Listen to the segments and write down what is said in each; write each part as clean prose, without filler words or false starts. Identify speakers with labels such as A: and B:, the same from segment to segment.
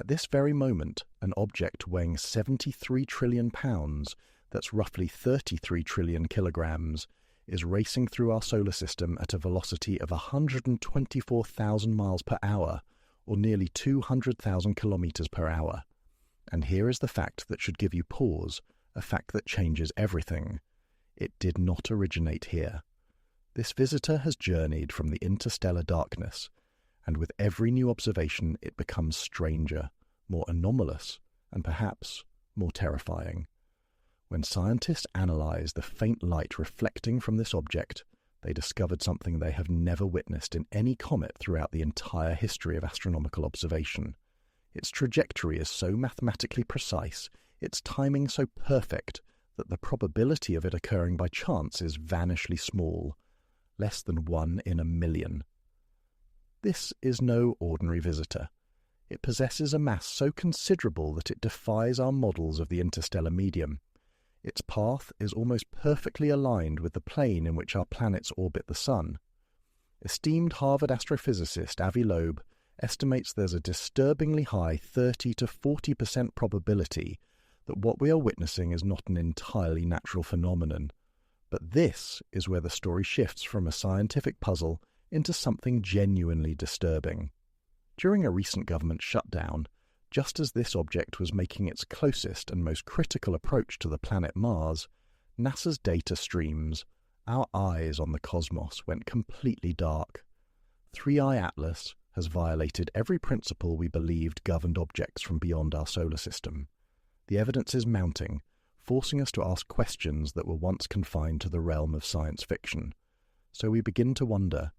A: At this very moment, an object weighing 73 trillion pounds, that's roughly 33 trillion kilograms, is racing through our solar system at a velocity of 124,000 miles per hour, or nearly 200,000 kilometers per hour. And here is the fact that should give you pause, a fact that changes everything. It did not originate here. This visitor has journeyed from the interstellar darkness, and with every new observation it becomes stranger, more anomalous, and perhaps more terrifying. When scientists analyzed the faint light reflecting from this object, they discovered something they have never witnessed in any comet throughout the entire history of astronomical observation. Its trajectory is so mathematically precise, its timing so perfect, that the probability of it occurring by chance is vanishingly small, less than 1 in a million. This is no ordinary visitor. It possesses a mass so considerable that it defies our models of the interstellar medium. Its path is almost perfectly aligned with the plane in which our planets orbit the Sun. Esteemed Harvard astrophysicist Avi Loeb estimates there's a disturbingly high 30 to 40% probability that what we are witnessing is not an entirely natural phenomenon. But this is where the story shifts from a scientific puzzle into something genuinely disturbing. During a recent government shutdown, just as this object was making its closest and most critical approach to the planet Mars, NASA's data streams, our eyes on the cosmos, went completely dark. 3i Atlas has violated every principle we believed governed objects from beyond our solar system. The evidence is mounting, forcing us to ask questions that were once confined to the realm of science fiction. So we begin to wonder,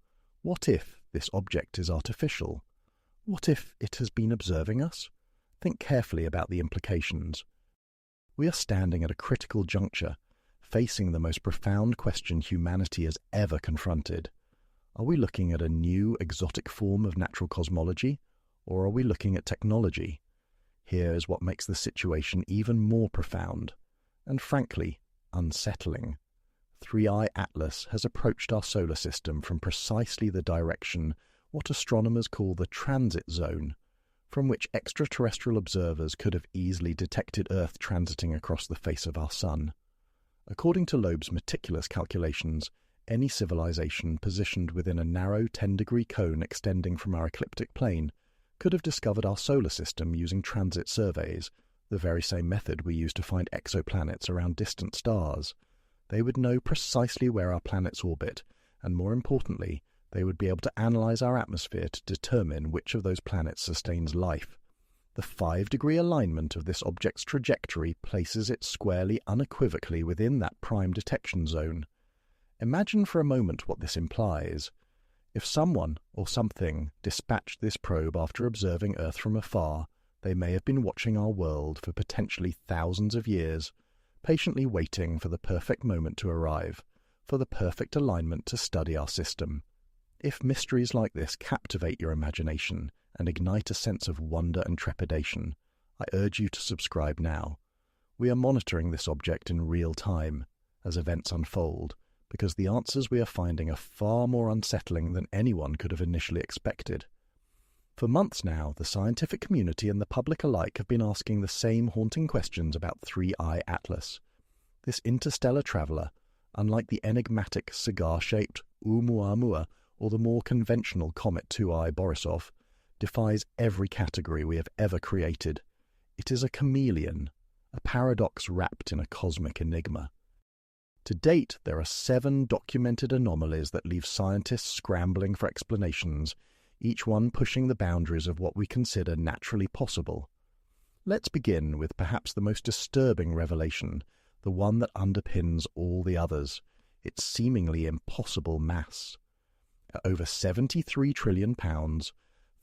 A: what if this object is artificial? What if it has been observing us? Think carefully about the implications. We are standing at a critical juncture, facing the most profound question humanity has ever confronted. Are we looking at a new, exotic form of natural cosmology, or are we looking at technology? Here is what makes the situation even more profound, and frankly, unsettling. 3i Atlas has approached our solar system from precisely the direction what astronomers call the transit zone, from which extraterrestrial observers could have easily detected Earth transiting across the face of our Sun. According to Loeb's meticulous calculations, any civilization positioned within a narrow 10-degree cone extending from our ecliptic plane could have discovered our solar system using transit surveys, the very same method we use to find exoplanets around distant stars. They would know precisely where our planets orbit, and more importantly, they would be able to analyze our atmosphere to determine which of those planets sustains life. The 5-degree alignment of this object's trajectory places it squarely, unequivocally within that prime detection zone. Imagine for a moment what this implies. If someone or something dispatched this probe after observing Earth from afar, they may have been watching our world for potentially thousands of years, patiently waiting for the perfect moment to arrive, for the perfect alignment to study our system. If mysteries like this captivate your imagination and ignite a sense of wonder and trepidation, I urge you to subscribe now. We are monitoring this object in real time as events unfold, because the answers we are finding are far more unsettling than anyone could have initially expected. For months now, the scientific community and the public alike have been asking the same haunting questions about 3i Atlas. This interstellar traveller, unlike the enigmatic cigar-shaped Oumuamua or the more conventional comet 2i Borisov, defies every category we have ever created. It is a chameleon, a paradox wrapped in a cosmic enigma. To date, there are 7 documented anomalies that leave scientists scrambling for explanations, each one pushing the boundaries of what we consider naturally possible. Let's begin with perhaps the most disturbing revelation, the one that underpins all the others, its seemingly impossible mass. At over 73 trillion pounds,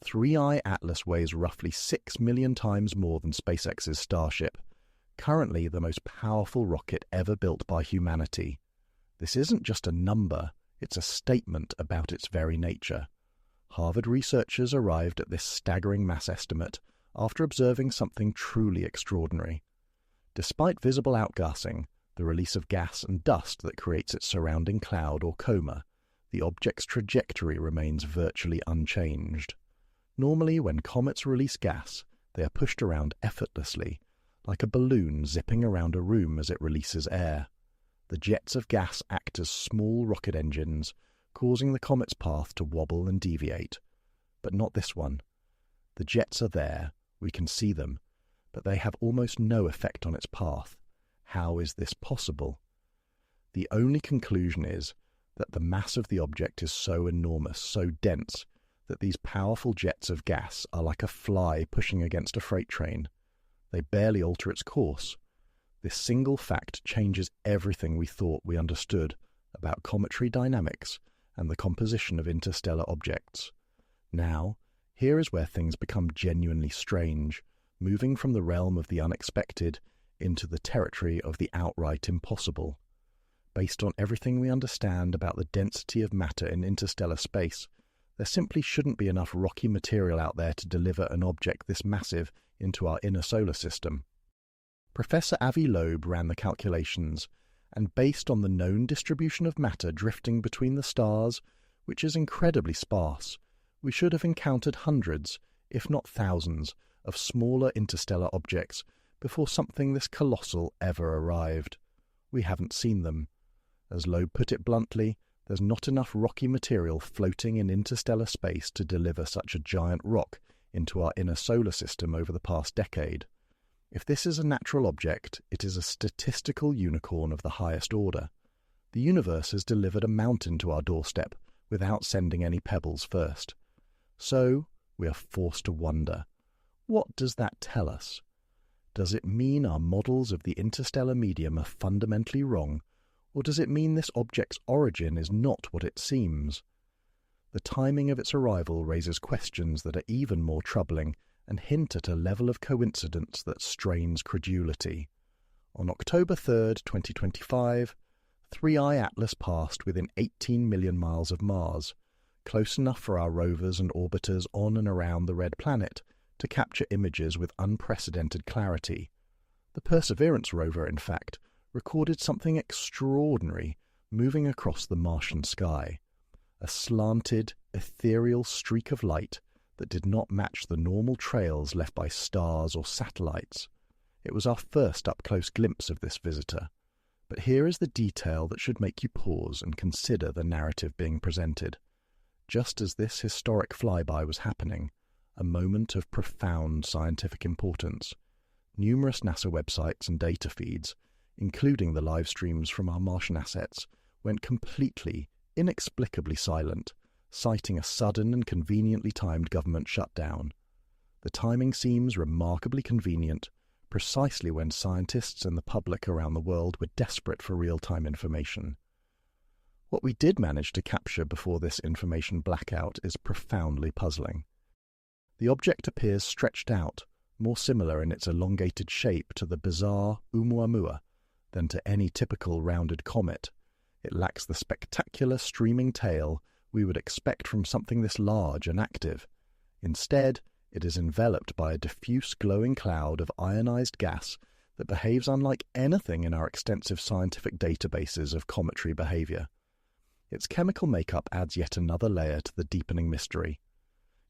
A: 3i Atlas weighs roughly 6 million times more than SpaceX's Starship, currently the most powerful rocket ever built by humanity. This isn't just a number, it's a statement about its very nature. Harvard researchers arrived at this staggering mass estimate after observing something truly extraordinary. Despite visible outgassing, the release of gas and dust that creates its surrounding cloud or coma, the object's trajectory remains virtually unchanged. Normally, when comets release gas, They are pushed around effortlessly, like a balloon zipping around a room as it releases air. The jets of gas act as small rocket engines, causing the comet's path to wobble and deviate. But not this one. The jets are there, we can see them, but they have almost no effect on its path. How is this possible? The only conclusion is that the mass of the object is so enormous, so dense, that these powerful jets of gas are like a fly pushing against a freight train. They barely alter its course. This single fact changes everything we thought we understood about cometary dynamics and the composition of interstellar objects. Now, here is where things become genuinely strange, moving from the realm of the unexpected into the territory of the outright impossible. Based on everything we understand about the density of matter in interstellar space, there simply shouldn't be enough rocky material out there to deliver an object this massive into our inner solar system. Professor Avi Loeb ran the calculations, and based on the known distribution of matter drifting between the stars, which is incredibly sparse, we should have encountered hundreds, if not thousands, of smaller interstellar objects before something this colossal ever arrived. We haven't seen them. As Loeb put it bluntly, there's not enough rocky material floating in interstellar space to deliver such a giant rock into our inner solar system over the past decade. If this is a natural object, it is a statistical unicorn of the highest order. The universe has delivered a mountain to our doorstep without sending any pebbles first. So, we are forced to wonder, what does that tell us? Does it mean our models of the interstellar medium are fundamentally wrong, or does it mean this object's origin is not what it seems? The timing of its arrival raises questions that are even more troubling and hint at a level of coincidence that strains credulity. On October 3rd, 2025, 3I Atlas passed within 18 million miles of Mars, close enough for our rovers and orbiters on and around the red planet to capture images with unprecedented clarity. The Perseverance rover, in fact, recorded something extraordinary moving across the Martian sky, a slanted, ethereal streak of light that did not match the normal trails left by stars or satellites. It was our first up-close glimpse of this visitor, but here is the detail that should make you pause and consider the narrative being presented. Just as this historic flyby was happening, a moment of profound scientific importance, numerous NASA websites and data feeds, including the live streams from our Martian assets, went completely, inexplicably silent, citing a sudden and conveniently timed government shutdown. The timing seems remarkably convenient, precisely when scientists and the public around the world were desperate for real-time information. What we did manage to capture before this information blackout is profoundly puzzling. The object appears stretched out, more similar in its elongated shape to the bizarre Oumuamua than to any typical rounded comet. It lacks the spectacular streaming tail we would expect from something this large and active. Instead, it is enveloped by a diffuse glowing cloud of ionized gas that behaves unlike anything in our extensive scientific databases of cometary behavior. Its chemical makeup adds yet another layer to the deepening mystery.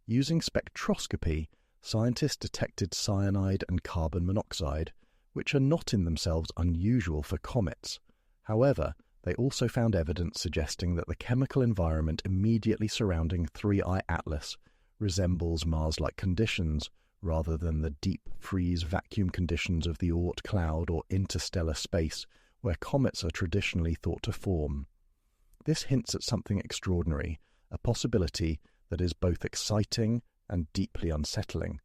A: Using spectroscopy, scientists detected cyanide and carbon monoxide, which are not in themselves unusual for comets. However, they also found evidence suggesting that the chemical environment immediately surrounding 3I Atlas resembles Mars-like conditions rather than the deep freeze vacuum conditions of the Oort cloud or interstellar space where comets are traditionally thought to form. This hints at something extraordinary, a possibility that is both exciting and deeply unsettling.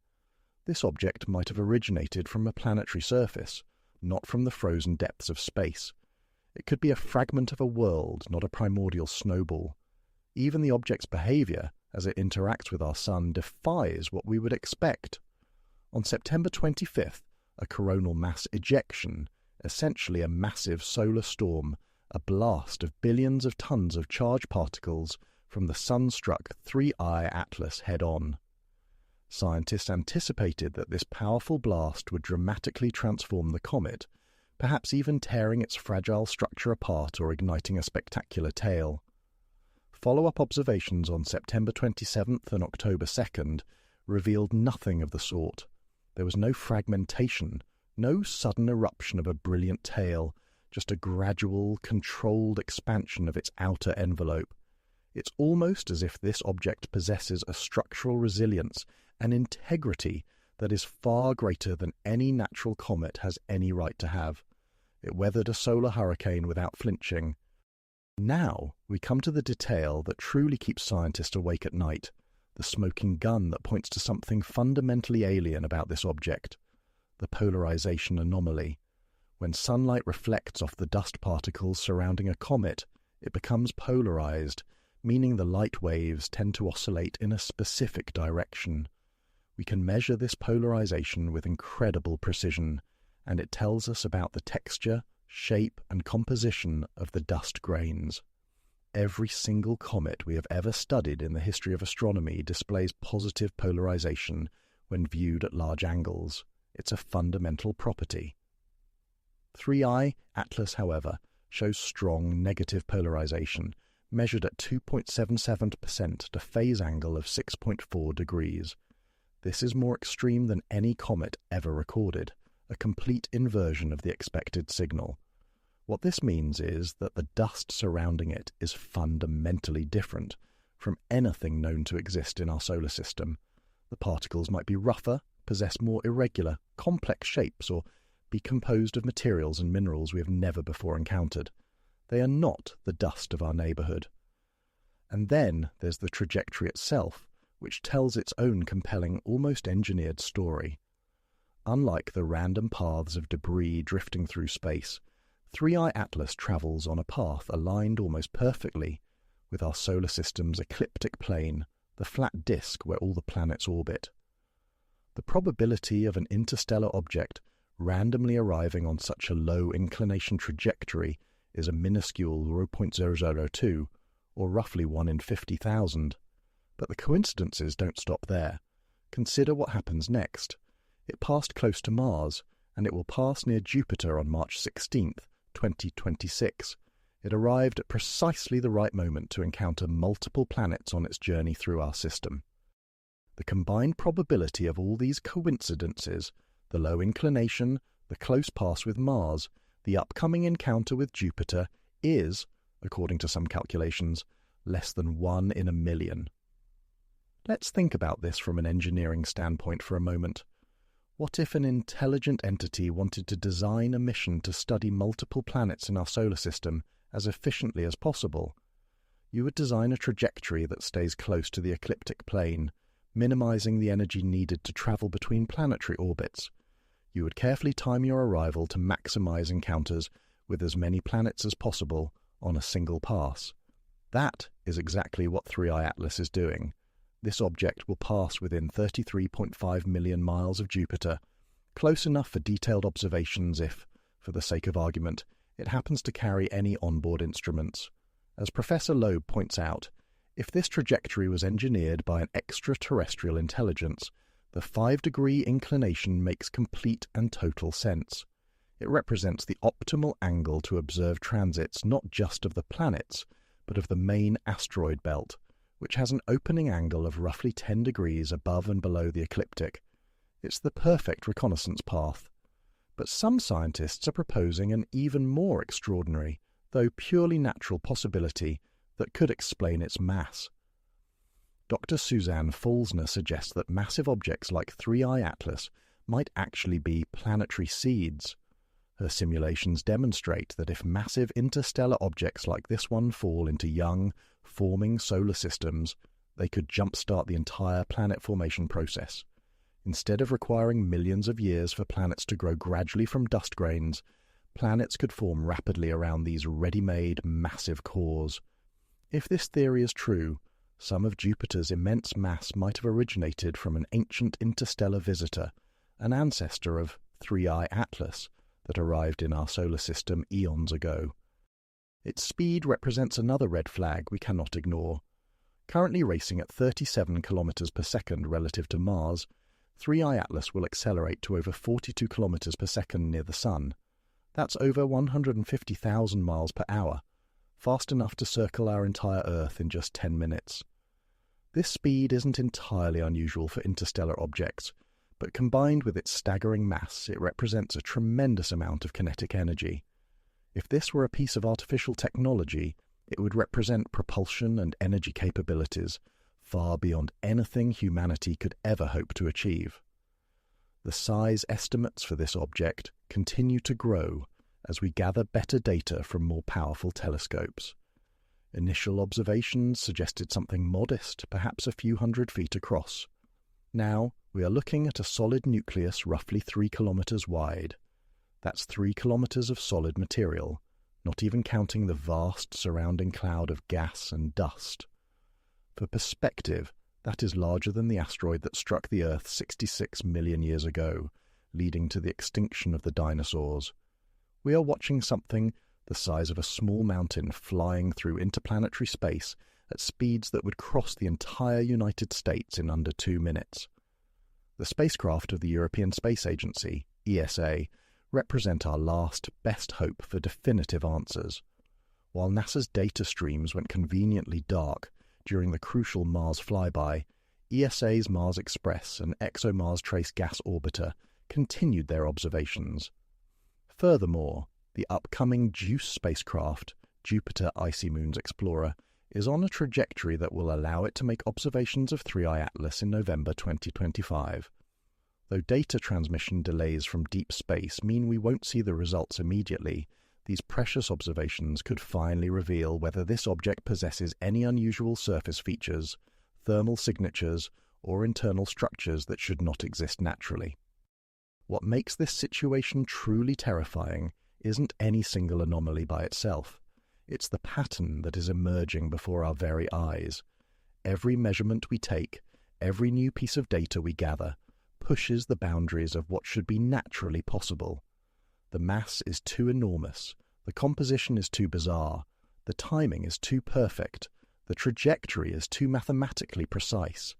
A: This object might have originated from a planetary surface, not from the frozen depths of space. It could be a fragment of a world, not a primordial snowball. Even the object's behavior, as it interacts with our Sun, defies what we would expect. On September 25th, a coronal mass ejection, essentially a massive solar storm, a blast of billions of tons of charged particles from the sun-struck 3I Atlas head-on. Scientists anticipated that this powerful blast would dramatically transform the comet, perhaps even tearing its fragile structure apart or igniting a spectacular tail. Follow-up observations on September 27th and October 2nd revealed nothing of the sort. There was no fragmentation, no sudden eruption of a brilliant tail, just a gradual, controlled expansion of its outer envelope. It's almost as if this object possesses a structural resilience and integrity that is far greater than any natural comet has any right to have. It weathered a solar hurricane without flinching. Now we come to the detail that truly keeps scientists awake at night, the smoking gun that points to something fundamentally alien about this object, the polarization anomaly. When sunlight reflects off the dust particles surrounding a comet, it becomes polarized, meaning the light waves tend to oscillate in a specific direction. We can measure this polarization with incredible precision, and it tells us about the texture, shape, and composition of the dust grains. Every single comet we have ever studied in the history of astronomy displays positive polarization when viewed at large angles. It's a fundamental property. 3I Atlas, however, shows strong negative polarization, measured at 2.77% at a phase angle of 6.4 degrees. This is more extreme than any comet ever recorded, a complete inversion of the expected signal. What this means is that the dust surrounding it is fundamentally different from anything known to exist in our solar system. The particles might be rougher, possess more irregular, complex shapes, or be composed of materials and minerals we have never before encountered. They are not the dust of our neighbourhood. And then there's the trajectory itself, which tells its own compelling, almost engineered story. Unlike the random paths of debris drifting through space, 3I Atlas travels on a path aligned almost perfectly with our solar system's ecliptic plane, the flat disk where all the planets orbit. The probability of an interstellar object randomly arriving on such a low inclination trajectory is a minuscule 0.002, or roughly 1 in 50,000. But the coincidences don't stop there. Consider what happens next. It passed close to Mars, and it will pass near Jupiter on March 16th, 2026. It arrived at precisely the right moment to encounter multiple planets on its journey through our system. The combined probability of all these coincidences, the low inclination, the close pass with Mars, the upcoming encounter with Jupiter, is, according to some calculations, less than 1 in a million. Let's think about this from an engineering standpoint for a moment. What if an intelligent entity wanted to design a mission to study multiple planets in our solar system as efficiently as possible? You would design a trajectory that stays close to the ecliptic plane, minimizing the energy needed to travel between planetary orbits. You would carefully time your arrival to maximize encounters with as many planets as possible on a single pass. That is exactly what 3I Atlas is doing. This object will pass within 33.5 million miles of Jupiter, close enough for detailed observations if, for the sake of argument, it happens to carry any onboard instruments. As Professor Loeb points out, if this trajectory was engineered by an extraterrestrial intelligence, the 5-degree inclination makes complete and total sense. It represents the optimal angle to observe transits not just of the planets, but of the main asteroid belt, which has an opening angle of roughly 10 degrees above and below the ecliptic. It's the perfect reconnaissance path. But some scientists are proposing an even more extraordinary, though purely natural possibility that could explain its mass. Dr. Suzanne Falsner suggests that massive objects like 3I Atlas might actually be planetary seeds. Her simulations demonstrate that if massive interstellar objects like this one fall into young, forming solar systems, they could jumpstart the entire planet formation process. Instead of requiring millions of years for planets to grow gradually from dust grains, planets could form rapidly around these ready-made, massive cores. If this theory is true, some of Jupiter's immense mass might have originated from an ancient interstellar visitor, an ancestor of 3I Atlas, that arrived in our solar system eons ago. Its speed represents another red flag we cannot ignore. Currently racing at 37 kilometers per second relative to Mars, 3I Atlas will accelerate to over 42 kilometers per second near the Sun. That's over 150,000 miles per hour, fast enough to circle our entire Earth in just 10 minutes. This speed isn't entirely unusual for interstellar objects, but combined with its staggering mass, it represents a tremendous amount of kinetic energy. If this were a piece of artificial technology, it would represent propulsion and energy capabilities far beyond anything humanity could ever hope to achieve. The size estimates for this object continue to grow as we gather better data from more powerful telescopes. Initial observations suggested something modest, perhaps a few hundred feet across. Now, we are looking at a solid nucleus roughly 3 kilometers wide. That's 3 kilometers of solid material, not even counting the vast surrounding cloud of gas and dust. For perspective, that is larger than the asteroid that struck the Earth 66 million years ago, leading to the extinction of the dinosaurs. We are watching something the size of a small mountain flying through interplanetary space at speeds that would cross the entire United States in under 2 minutes. The spacecraft of the European Space Agency, ESA, represent our last, best hope for definitive answers. While NASA's data streams went conveniently dark during the crucial Mars flyby, ESA's Mars Express and ExoMars Trace Gas Orbiter continued their observations. Furthermore, the upcoming JUICE spacecraft, Jupiter Icy Moons Explorer, is on a trajectory that will allow it to make observations of 3I Atlas in November 2025. Though data transmission delays from deep space mean we won't see the results immediately, these precious observations could finally reveal whether this object possesses any unusual surface features, thermal signatures, or internal structures that should not exist naturally. What makes this situation truly terrifying isn't any single anomaly by itself. It's the pattern that is emerging before our very eyes. Every measurement we take, every new piece of data we gather, pushes the boundaries of what should be naturally possible. The mass is too enormous, the composition is too bizarre, the timing is too perfect, the trajectory is too mathematically precise.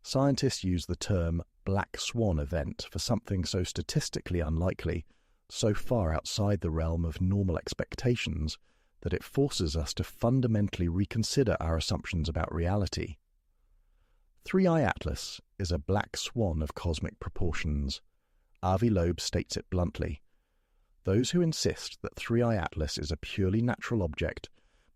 A: Scientists use the term black swan event for something so statistically unlikely, so far outside the realm of normal expectations, that it forces us to fundamentally reconsider our assumptions about reality. 3I Atlas is a black swan of cosmic proportions. Avi Loeb states it bluntly. Those who insist that 3I Atlas is a purely natural object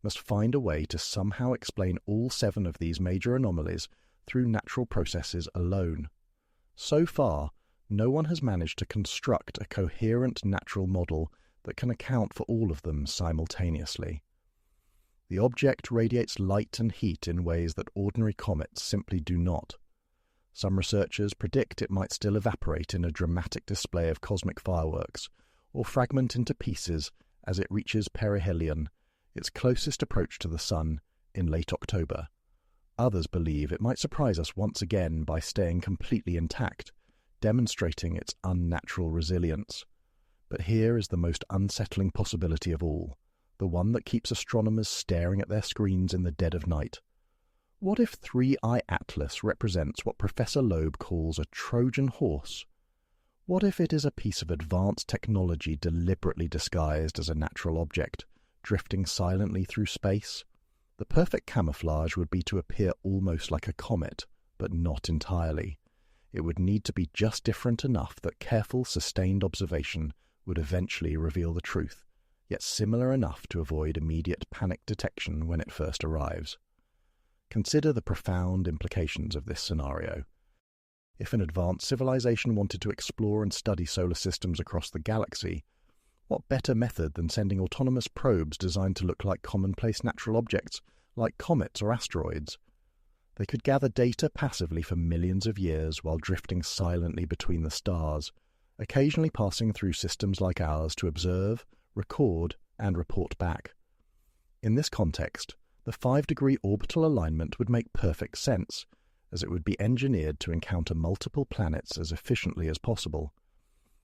A: must find a way to somehow explain all 7 of these major anomalies through natural processes alone. So far, no one has managed to construct a coherent natural model that can account for all of them simultaneously. The object radiates light and heat in ways that ordinary comets simply do not. Some researchers predict it might still evaporate in a dramatic display of cosmic fireworks, or fragment into pieces as it reaches perihelion, its closest approach to the Sun, in late October. Others believe it might surprise us once again by staying completely intact, demonstrating its unnatural resilience. But here is the most unsettling possibility of all, the one that keeps astronomers staring at their screens in the dead of night. What if 3I Atlas represents what Professor Loeb calls a Trojan horse? What if it is a piece of advanced technology deliberately disguised as a natural object, drifting silently through space? The perfect camouflage would be to appear almost like a comet, but not entirely. It would need to be just different enough that careful, sustained observation would eventually reveal the truth, yet similar enough to avoid immediate panic detection when it first arrives. Consider the profound implications of this scenario. If an advanced civilization wanted to explore and study solar systems across the galaxy, what better method than sending autonomous probes designed to look like commonplace natural objects, like comets or asteroids? They could gather data passively for millions of years while drifting silently between the stars, occasionally passing through systems like ours to observe, record, and report back. In this context, the 5-degree orbital alignment would make perfect sense, as it would be engineered to encounter multiple planets as efficiently as possible.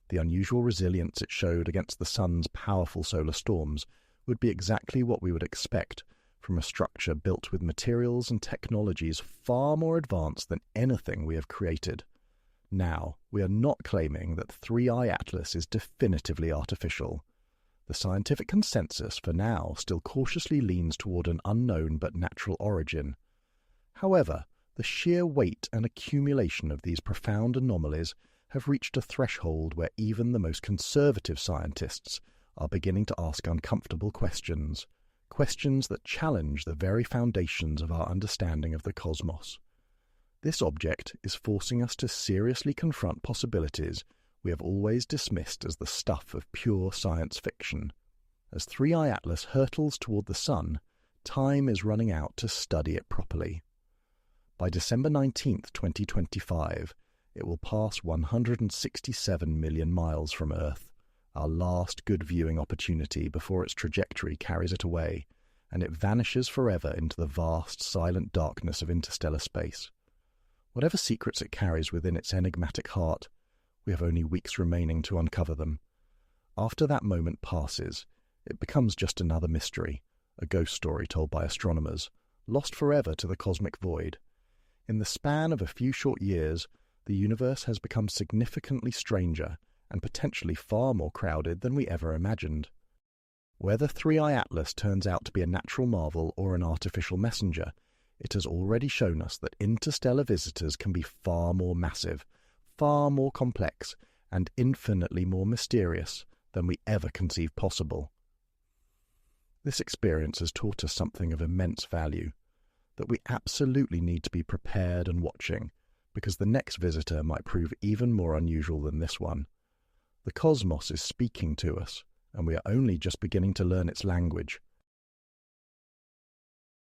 A: The unusual resilience it showed against the Sun's powerful solar storms would be exactly what we would expect from a structure built with materials and technologies far more advanced than anything we have created. Now, we are not claiming that 3I Atlas is definitively artificial. The scientific consensus for now still cautiously leans toward an unknown but natural origin. However, The sheer weight and accumulation of these profound anomalies have reached a threshold where even the most conservative scientists are beginning to ask uncomfortable questions, questions that challenge the very foundations of our understanding of the cosmos. This object is forcing us to seriously confront possibilities we have always dismissed as the stuff of pure science fiction. As 3I Atlas hurtles toward the Sun, time is running out to study it properly. By December 19, 2025, it will pass 167 million miles from Earth, our last good viewing opportunity before its trajectory carries it away, and it vanishes forever into the vast, silent darkness of interstellar space. Whatever secrets it carries within its enigmatic heart, we have only weeks remaining to uncover them. After that moment passes, it becomes just another mystery, a ghost story told by astronomers, lost forever to the cosmic void. In the span of a few short years, the universe has become significantly stranger and potentially far more crowded than we ever imagined. Whether 3I Atlas turns out to be a natural marvel or an artificial messenger, it has already shown us that interstellar visitors can be far more massive, far more complex, and infinitely more mysterious than we ever conceived possible. This experience has taught us something of immense value, that we absolutely need to be prepared and watching, because the next visitor might prove even more unusual than this one. The cosmos is speaking to us, and we are only just beginning to learn its language.